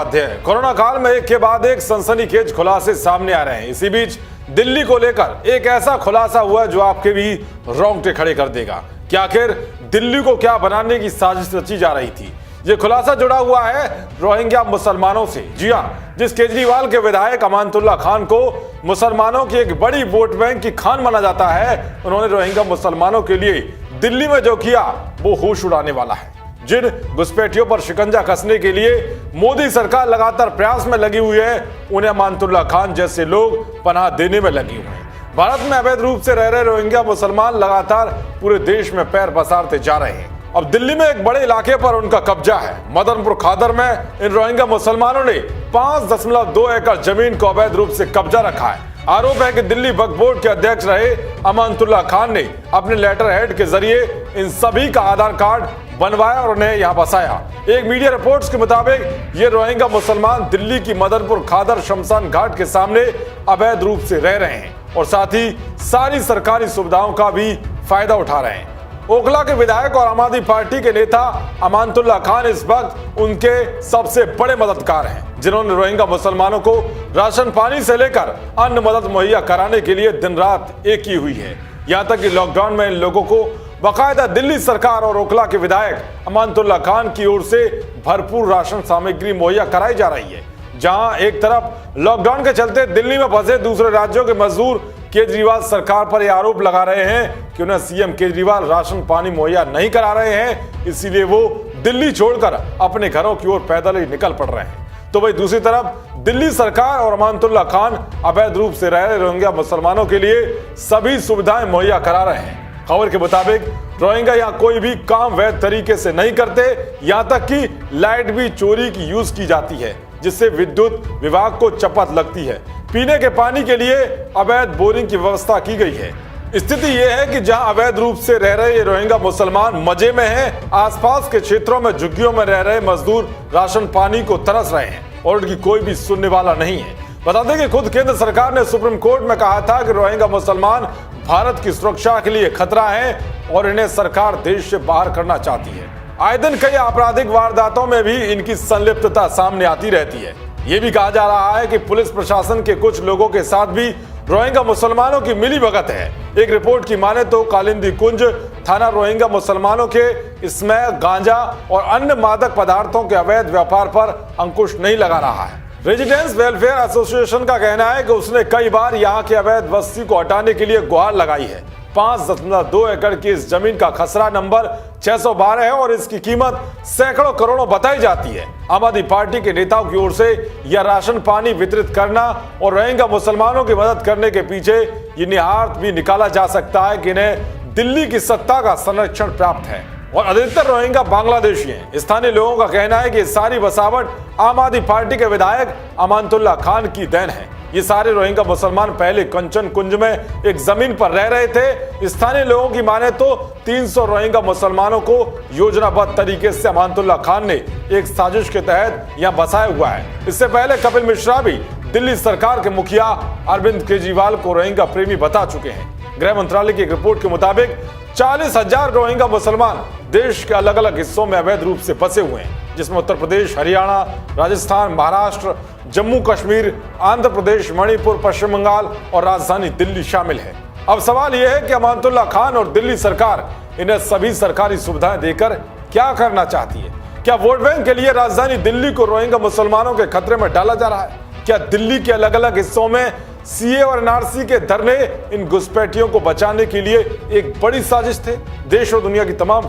Corona काल में एक के बाद एक सनसनीखेज खुलासे सामने आ रहे हैं। इसी बीच दिल्ली को लेकर एक ऐसा खुलासा हुआ जो आपके भी रोंगटे खड़े कर देगा कि आखिर दिल्ली को क्या बनाने की साजिश रची जा रही थी। ये खुलासा जुड़ा हुआ है रोहिंग्या मुसलमानों से। जी हां, जिस केजरीवाल के विधायक अमानतुल्लाह खान को मुसलमानों की एक बड़ी वोट बैंक की खान माना जाता है, उन्होंने रोहिंग्या मुसलमानों के लिए दिल्ली में जो किया वो होश उड़ाने वाला है। जिन घुसपैठियों पर शिकंजा कसने के लिए मोदी सरकार लगातार प्रयास में लगी हुई है, उन्हें अमानतुल्लाह खान जैसे लोग पनाह देने में लगे हुए हैं। भारत में अवैध रूप से रह रहे रोहिंग्या मुसलमान लगातार पूरे देश में पैर पसारते जा रहे हैं। अब दिल्ली में एक बड़े इलाके पर उनका कब्जा है। मदनपुर खादर में इन रोहिंग्या मुसलमानों ने 5.2 एकड़ जमीन को अवैध रूप से कब्जा रखा है। आरोप है कि दिल्ली वक्फ बोर्ड के अध्यक्ष रहे अमानतुल्लाह खान ने अपने लेटर हेड के जरिए इन सभी का आधार कार्ड बनवाया और उन्हें यहां बसाया। एक मीडिया रिपोर्ट्स के मुताबिक ये रोहिंग्या मुसलमान दिल्ली की मदनपुर खादर शमशान घाट के सामने अवैध रूप से रह रहे हैं और साथ ही सारी सरकारी सुविधाओं का भी फायदा उठा रहे हैं। ओखला के विधायक और आम आदमी पार्टी के नेता अमानतुल्लाह खान इस वक्त उनके सबसे बड़े मददगार हैं, जिन्होंने रोहिंग्या मुसलमानों को राशन पानी से लेकर अन्य मदद मुहैया कराने के लिए दिन रात एक की हुई है। यहाँ तक कि लॉकडाउन में इन लोगों को बाकायदा दिल्ली सरकार और ओखला के विधायक अमानतुल्लाह खान की ओर से भरपूर राशन सामग्री मुहैया कराई जा रही है। जहां एक तरफ लॉकडाउन के चलते दिल्ली में फंसे दूसरे राज्यों के मजदूर केजरीवाल सरकार पर यह आरोप लगा रहे हैं कि उन्हें सीएम केजरीवाल राशन पानी मुहैया नहीं करा रहे हैं, इसीलिए वो दिल्ली छोड़कर अपने घरों की ओर पैदल ही निकल पड़ रहे हैं। तो वही दूसरी तरफ दिल्ली सरकार और अमानतुल्लाह खान अवैध रूप से रह रहे रोहिंग्या मुसलमानों के लिए सभी सुविधाएं मुहैया करा रहे हैं। खबर के मुताबिक रोहिंग्या यहाँ कोई भी काम वैध तरीके से नहीं करते, यहाँ तक कि लाइट भी चोरी की यूज की जाती है, जिससे विद्युत विभाग को चपत लगती है। पीने के पानी के लिए अवैध बोरिंग की व्यवस्था की गई है। स्थिति यह है कि जहां अवैध रूप से रह रहे ये रोहिंग्या मुसलमान मजे में हैं, आसपास के क्षेत्रों में झुग्गियों में रह रहे मजदूर राशन पानी को तरस रहे हैं और उनकी कोई भी सुनने वाला नहीं है। बता दें कि खुद केंद्र सरकार ने सुप्रीम कोर्ट में कहा था कि रोहिंग्या मुसलमान भारत की सुरक्षा के लिए खतरा है और इन्हें सरकार देश से बाहर करना चाहती है। आए दिन कई आपराधिक वारदातों में भी इनकी संलिप्तता सामने आती रहती है। ये भी कहा जा रहा है कि पुलिस प्रशासन के कुछ लोगों के साथ भी रोहिंग्या मुसलमानों की मिलीभगत है। एक रिपोर्ट की माने तो कालिंदी कुंज थाना रोहिंग्या मुसलमानों के स्मैक, गांजा और अन्य मादक पदार्थों के अवैध व्यापार पर अंकुश नहीं लगा रहा है। रेजिडेंस वेलफेयर एसोसिएशन का कहना है कि उसने कई बार यहाँ के अवैध बस्ती को हटाने के लिए गुहार लगाई है। 5.2 एकड़ की इस जमीन का खसरा नंबर 612 है और इसकी कीमत सैकड़ों करोड़ों बताई जाती है। आम आदमी पार्टी के नेताओं की ओर से यह राशन पानी वितरित करना और रोहिंग्या मुसलमानों की मदद करने के पीछे ये निहार्थ भी निकाला जा सकता है कि इन्हें दिल्ली की सत्ता का संरक्षण प्राप्त है और अधिकतर रोहिंग्या बांग्लादेशी हैं। स्थानीय लोगों का कहना है कि सारी बसावट आम आदमी पार्टी के विधायक अमानतुल्लाह खान की देन है। ये सारे रोहिंग्या मुसलमान पहले कंचन कुंज में एक जमीन पर रह रहे थे। स्थानीय लोगों की माने तो 300 रोहिंग्या मुसलमानों को योजनाबद्ध तरीके से अमानतुल्लाह खान ने एक साजिश के तहत यहाँ बसाया हुआ है। इससे पहले कपिल मिश्रा भी दिल्ली सरकार के मुखिया अरविंद केजरीवाल को रोहिंग्या प्रेमी बता चुके हैं। गृह मंत्रालय की एक रिपोर्ट के मुताबिक 40,000 रोहिंग्या मुसलमान देश के अलग अलग हिस्सों में अवैध रूप से फंसे हुए हैं, जिसमें उत्तर प्रदेश, हरियाणा, राजस्थान, महाराष्ट्र, जम्मू कश्मीर, आंध्र प्रदेश, मणिपुर, पश्चिम बंगाल और राजधानी दिल्ली शामिल है। अब सवाल यह है कि अमानतुल्लाह खान और दिल्ली सरकार इन्हें सभी सरकारी सुविधाएं देकर क्या करना चाहती है। क्या वोट बैंक के लिए राजधानी दिल्ली को रोहिंग्या मुसलमानों के खतरे में डाला जा रहा है? क्या दिल्ली के अलग अलग हिस्सों में सीए और एनआरसी के धरने इन घुसपैठियों को बचाने के लिए एक बड़ी साजिश थे? देश और दुनिया की तमाम